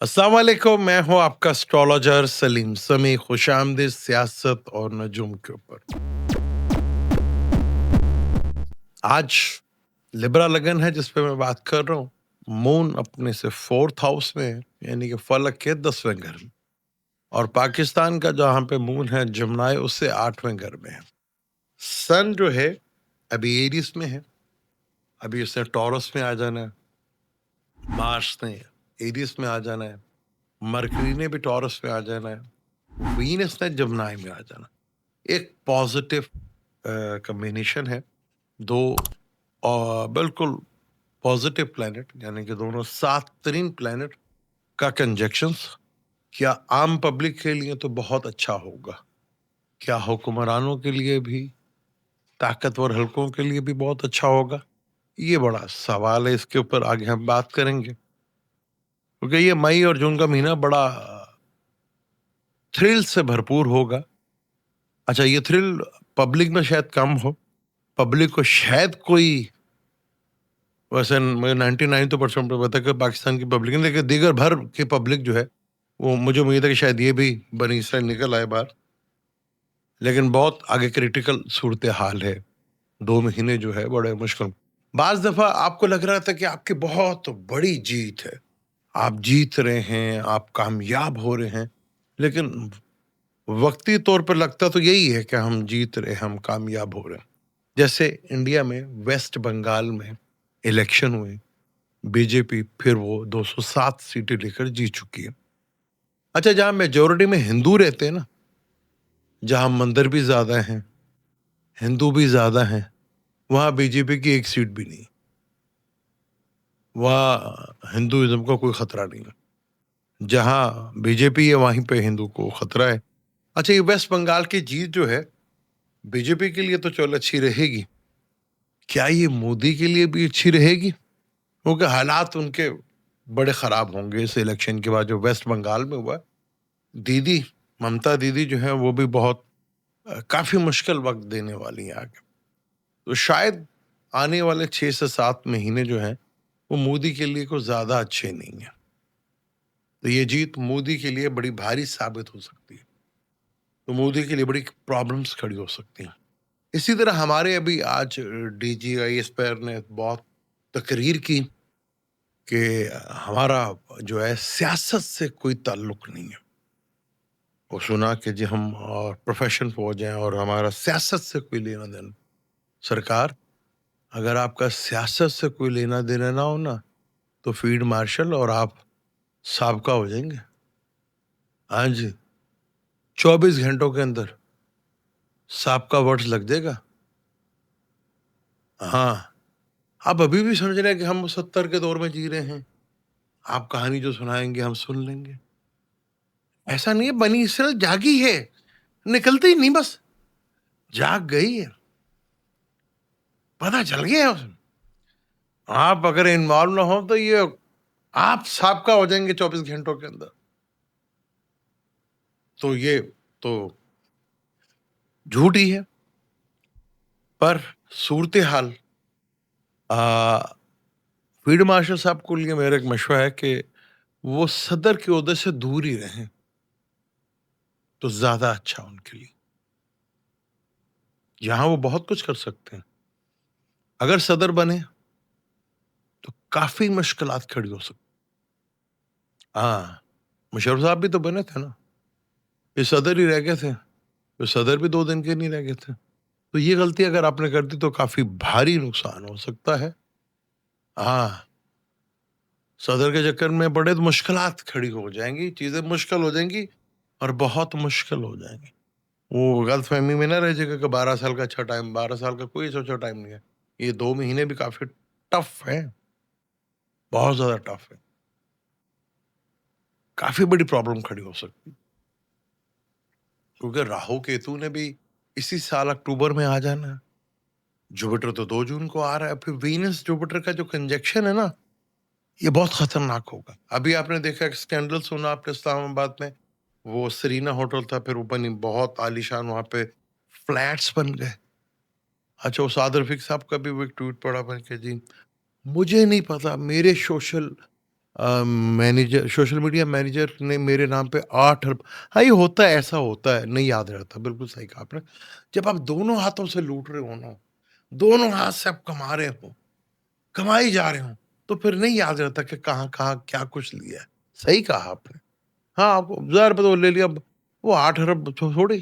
अस्सलाम वालेकुम, मैं हूं आपका एस्ट्रोलॉजर सलीम समी। खुशामदीद सियासत और नजूम के ऊपर। आज लिब्रा लगन है जिस पे मैं बात कर रहा हूं। मून अपने से फोर्थ हाउस में है, यानी कि फलक के 10वें घर में। और पाकिस्तान का जहां पे मून है जमुनाय, उससे 8वें घर में है। सन जो है अभी एरिस में है, अभी उसने टॉरस में आ जाना है। मार्स ने एरिस में आ जाना है। मरकरी ने भी टॉरस में आ जाना है। वीनस ने जमुनाई में आ जाना। एक पॉजिटिव कॉम्बिनेशन है। दो बिल्कुल पॉजिटिव प्लैनेट, यानी कि दोनों सात तरीन प्लैनेट का कंजक्शंस। क्या आम पब्लिक के लिए तो बहुत अच्छा होगा, क्या हुक्मरानों के लिए भी, ताकतवर हलकों के लिए भी बहुत अच्छा होगा? ये बड़ा सवाल है, इसके ऊपर आगे हम बात करेंगे। क्योंकि ये मई और जून का महीना बड़ा थ्रिल से भरपूर होगा। अच्छा, ये थ्रिल पब्लिक में शायद कम हो, पब्लिक को शायद कोई, वैसे मुझे 99 तो परसेंट पता है कि पाकिस्तान की पब्लिक है, लेकिन दीगर भर की पब्लिक जो है वो, मुझे उम्मीद है कि शायद ये भी बनी इसराइल निकल आए बाहर। लेकिन बहुत आगे क्रिटिकल सूरत हाल है। 2 महीने जो है बड़े मुश्किल। बाज दफा आपको लग रहा था कि आपकी बहुत बड़ी जीत है, आप जीत रहे हैं, आप कामयाब हो रहे हैं। लेकिन वक्ती तौर पर लगता तो यही है कि हम जीत रहे हैं, हम कामयाब हो रहे हैं। जैसे इंडिया में वेस्ट बंगाल में इलेक्शन हुए, बीजेपी फिर वो 207 सीटें लेकर जीत चुकी है। अच्छा, जहां मेजोरिटी में हिंदू रहते हैं ना, जहां मंदिर भी ज्यादा हैं, हिंदू भी ज्यादा हैं, वहां बीजेपी की एक सीट भी नहीं। वहां हिंदुइज्म का कोई खतरा नहीं है। जहां बीजेपी है वहीं पे हिंदू को खतरा है। अच्छा, ये वेस्ट बंगाल की जीत जो है बीजेपी के लिए तो चलो अच्छी रहेगी, क्या ये मोदी के लिए भी अच्छी रहेगी? क्योंकि हालात उनके बड़े खराब होंगे इस इलेक्शन के बाद जो वेस्ट बंगाल में हुआ। दीदी, ममता दीदी जो है वो भी बहुत काफी मुश्किल वक्त देने वाली हैं आगे। तो शायद आने वाले 6 से 7 महीने जो हैं वो मोदी के लिए कुछ ज्यादा अच्छे नहीं है। तो ये जीत मोदी के लिए बड़ी भारी साबित हो सकती है। तो मोदी के लिए बड़ी प्रॉब्लम्स खड़ी हो सकती हैं। इसी तरह हमारे अभी आज डीजीआई एसपीआर ने बहुत तकरीर की कि हमारा जो है सियासत से कोई ताल्लुक नहीं है। वो सुना कि जी हम प्रोफेशन फौज हैं और हमारा सियासत से कोई लेना देना। सरकार, अगर आपका सियासत से कोई लेना देना ना हो ना, तो फील्ड मार्शल और आप साबका हो जाएंगे। हाँ जी, 24 घंटों के अंदर साबका वर्ड्स लग जाएगा। हाँ, आप अभी भी समझ रहे हैं कि हम 70 के दौर में जी रहे हैं। आप कहानी जो सुनाएंगे हम सुन लेंगे। ऐसा नहीं है, बनी इसराइल जागी है, निकलती ही नहीं, बस जाग गई है, पता चल गया है उसमें। आप अगर इन्वॉल्व ना हो तो ये आप साबका हो जाएंगे 24 घंटों के अंदर। तो ये तो झूठ ही है। पर सूरत हाल, फील्ड मार्शल साहब को लिए मेरा एक मशवरा है कि वो सदर के ओहदे से दूर ही रहें तो ज्यादा अच्छा उनके लिए। यहां वो बहुत कुछ कर सकते हैं। अगर सदर बने तो काफी मुश्किलात खड़ी हो सकती। हाँ, मुशर्रफ साहब भी तो बने थे ना, ये सदर ही रह गए थे, तो सदर भी 2 दिन के नहीं रह गए थे। तो ये गलती अगर आपने कर दी तो काफी भारी नुकसान हो सकता है। हाँ, सदर के चक्कर में बड़े मुश्किलात खड़ी हो जाएंगी, चीजें मुश्किल हो जाएंगी और बहुत मुश्किल हो जाएंगी। वो गलतफहमी में ना रह जाएगा कि 12 साल का अच्छा टाइम, 12 साल का कोई अच्छा टाइम नहीं है। ये 2 महीने भी काफी टफ है, बहुत ज्यादा टफ है। काफी बड़ी प्रॉब्लम खड़ी हो सकती है, क्योंकि राहु केतु ने भी इसी साल अक्टूबर में आ जाना है। जुपिटर तो 2 जून को आ रहा है। फिर वीनस जुपिटर का जो कंजक्शन है ना, ये बहुत खतरनाक होगा। अभी आपने देखा एक स्कैंडल सुना आपने इस्लामाबाद में, वो सरीना होटल था, फिर वो बनी बहुत आलीशान, वहां पे फ्लैट्स बन गए। अच्छा, वो सादर रफीक साहब का भी वो एक ट्वीट पड़ा बन के, जी मुझे नहीं पता, मेरे social manager social media manager ने मेरे नाम पे 8 अरब। हाँ, ये होता है, ऐसा होता है, नहीं याद रहता, बिल्कुल सही कहा आपने। जब आप दोनों हाथों से लूट रहे हो ना, दोनों हाथ से आप कमा रहे हो, कमाई जा रहे हो, तो फिर नहीं याद रहता कि कहाँ-कहाँ क्या कुछ लिया है। सही कहा आपने। हाँ, आपको 1000 रुपए तो ले लिया, अब वो 8 अरब थोड़ी,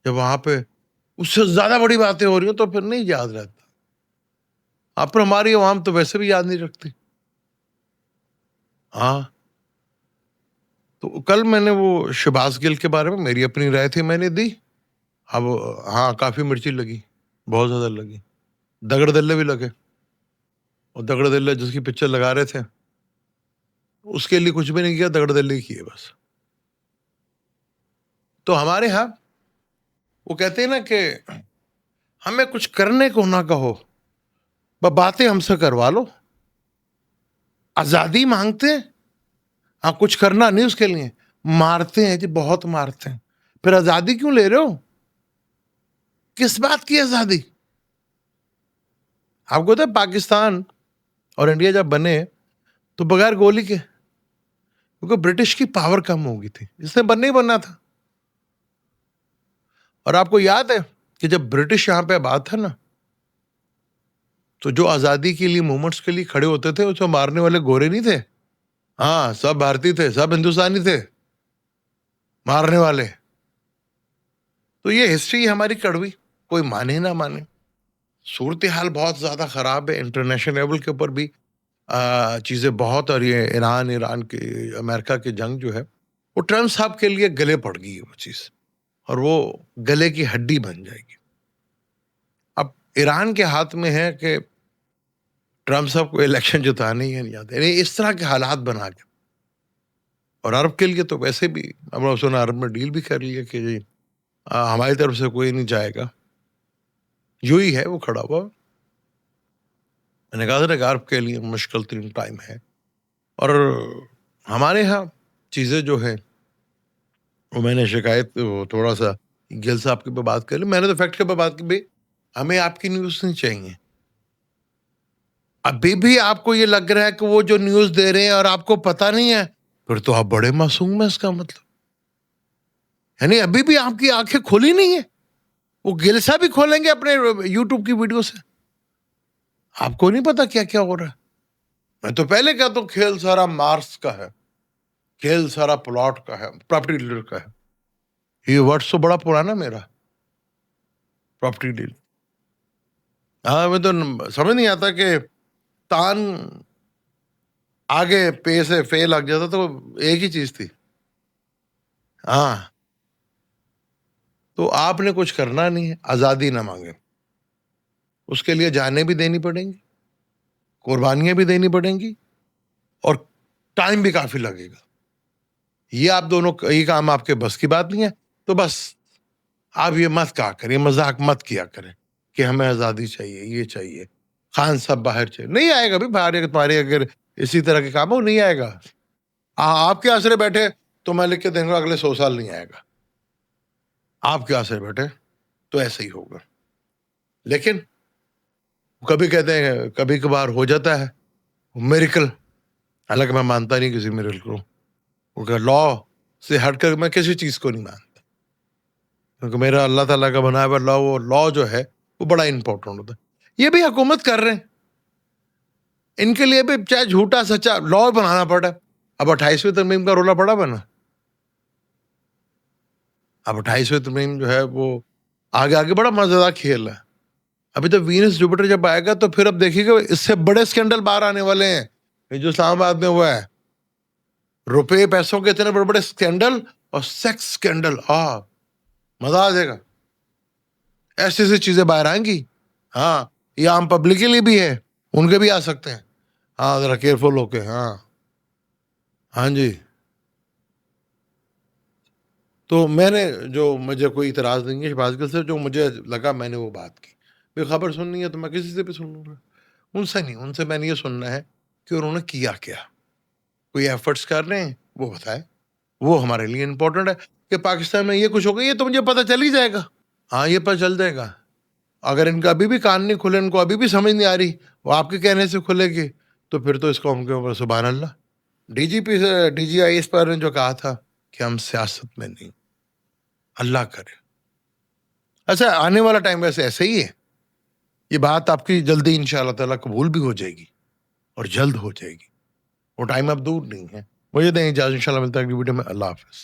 जब वहाँ पे उससे ज़्यादा बड़ी बातें हो रही हो तो फिर नहीं याद रहता। पर हमारी अवाम तो वैसे भी याद नहीं रखती। हाँ, तो कल मैंने वो शहबाज गिल के बारे में मेरी अपनी राय थी, मैंने दी। अब हाँ, काफ़ी मिर्ची लगी, बहुत ज़्यादा लगी। दगड़-दल्ले भी लगे, और दगड़-दल्ले जिसकी पिक्चर लगा रहे थे, उसके लिए कुछ भी नहीं किया, दगड़-दल्ले ही किए बस। तो हमारे यहाँ वो कहते हैं ना कि हमें कुछ करने को ना कहो, बातें हमसे करवा लो। आज़ादी माँगते हैं, हाँ, कुछ करना नहीं उसके लिए, मारते हैं जी, बहुत मारते हैं। फिर आज़ादी क्यों ले रहे हो? किस बात की आज़ादी? आपको पता है पाकिस्तान और इंडिया जब बने तो बगैर गोली के, क्योंकि ब्रिटिश की पावर कम हो गई थी, इसलिए बनना ही बनना था। और आपको याद है कि जब ब्रिटिश यहाँ पे आबाद था ना, तो जो आज़ादी के लिए मूवमेंट्स के लिए खड़े होते थे, उसको मारने वाले गोरे नहीं थे। हाँ, सब भारतीय थे, सब हिंदुस्तानी थे मारने वाले। तो ये हिस्ट्री हमारी कड़वी, कोई माने ना माने। सूरत हाल बहुत ज़्यादा ख़राब है इंटरनेशनल लेवल के ऊपर भी। चीज़ें बहुत, और ये ईरान ईरान के अमेरिका की जंग जो है, वो ट्रम्प साहब के लिए गले पड़ गई है वो चीज़, और वो गले की हड्डी बन जाएगी। अब ईरान के हाथ में है कि ट्रम्प साहब को इलेक्शन जिताने ही नहीं आते, यानी इस तरह के हालात बना के। और अरब के लिए तो वैसे भी हमने सुना अरब में डील भी कर लिया कि जी हमारी तरफ से कोई नहीं जाएगा, यूं ही है वो खड़ा हुआ। मैंने कहा था ना, अरब के लिए मुश्किल तरीन टाइम है। और हमारे यहाँ चीज़ें जो है, वो मैंने शिकायत वो थोड़ा सा गिल साहब के पे बात कर ली, मैंने तो फैक्ट के पे बात की, भाई हमें आपकी न्यूज़ नहीं चाहिए। अभी भी आपको ये लग रहा है कि वो जो न्यूज़ दे रहे हैं और आपको पता नहीं है, फिर तो आप बड़े मासूम हैं, इसका मतलब यानी अभी भी आपकी आंखें खुली नहीं है। वो गिल साहब भी खोलेंगे अपने यूट्यूब की वीडियो से, आपको नहीं पता क्या क्या हो रहा है। मैं तो पहले कहता हूँ खेल सारा मार्क्स का है, खेल सारा प्लॉट का है, प्रॉपर्टी डीलर का है। ये वर्ड्स तो बड़ा पुराना मेरा, प्रॉपर्टी डील। हाँ, मैं तो समझ नहीं आता कि तान आगे पे से फे लग जाता तो एक ही चीज थी। हाँ, तो आपने कुछ करना नहीं है, आजादी ना मांगे, उसके लिए जानें भी देनी पड़ेंगी, कुर्बानियां भी देनी पड़ेंगी, और टाइम भी काफी लगेगा। ये आप दोनों, ये काम आपके बस की बात नहीं है, तो बस आप ये मत कहा करें, मजाक मत किया करें कि हमें आजादी चाहिए, ये चाहिए, खान साहब बाहर चाहिए। नहीं आएगा भी बाहर, तुम्हारे अगर इसी तरह के काम हो, नहीं आएगा। आपके आसरे बैठे तो मैं लिख के दूंगा अगले 100 साल नहीं आएगा। आपके आसरे बैठे तो ऐसे ही होगा। लेकिन कभी कहते हैं, कभी कभार हो जाता है मिरेकल, हालांकि मैं मानता नहीं किसी मिरेकल को, क्योंकि लॉ से हटकर मैं किसी चीज को नहीं मानता, क्योंकि मेरा अल्लाह ताला का बनाया हुआ लॉ, वो लॉ जो है वो बड़ा इंपॉर्टेंट होता है। ये भी हुकूमत कर रहे हैं, इनके लिए भी चाहे झूठा सच्चा लॉ बनाना पड़ा। अब 28वीं तरमीम का रोला पड़ा बना, अब 28वीं तरमीम जो है वो आगे आगे बड़ा मजेदार खेल है। अभी तो वीनस जुपिटर जब आएगा तो फिर अब देखिएगा इससे बड़े स्कैंडल बाहर आने वाले हैं। ये जो इस्लामाबाद में हुआ है, रुपए पैसों के इतने बड़े बड़े स्कैंडल और सेक्स स्कैंडल, मजा आ जाएगा। ऐसी ऐसी चीजें बाहर आएंगी। हाँ, ये आम पब्लिक के लिए भी है, उनके भी आ सकते हैं। हाँ, जरा केयरफुल होके। हाँ, हाँ जी। तो मैंने, जो मुझे कोई इतराज नहीं है शहबाज गिल से, जो मुझे लगा मैंने वो बात की। भाई खबर सुननी है तो मैं किसी से भी सुन लूंगा, उनसे नहीं, उनसे मैंने ये सुनना है कि उन्होंने किया क्या, कोई एफर्ट्स कर रहे हैं वो बताए, वो हमारे लिए इंपॉर्टेंट है। कि पाकिस्तान में ये कुछ हो गया, ये तो मुझे पता चल ही जाएगा। हाँ, ये पता चल जाएगा। अगर इनका अभी भी कान नहीं खुले, इनको अभी भी समझ नहीं आ रही, वो आपके कहने से खुलेगी, तो फिर तो इस कौम के ऊपर सुभान अल्लाह। ڈی جی آئی ایس پر نے جو کہا تھا کہ ہم سیاست میں نہیں، اللہ کرے. اچھا آنے والا ٹائم ویسے ایسے ہی ہے، یہ بات آپ کی جلدی ان شاء اللہ تعالیٰ قبول بھی ہو جائے گی اور جلد ہو جائے گی، وہ ٹائم اب دور نہیں ہے. مجھے دیں اجازت، ان شاء اللہ ملتا ہے اگلی ویڈیو میں. اللہ حافظ.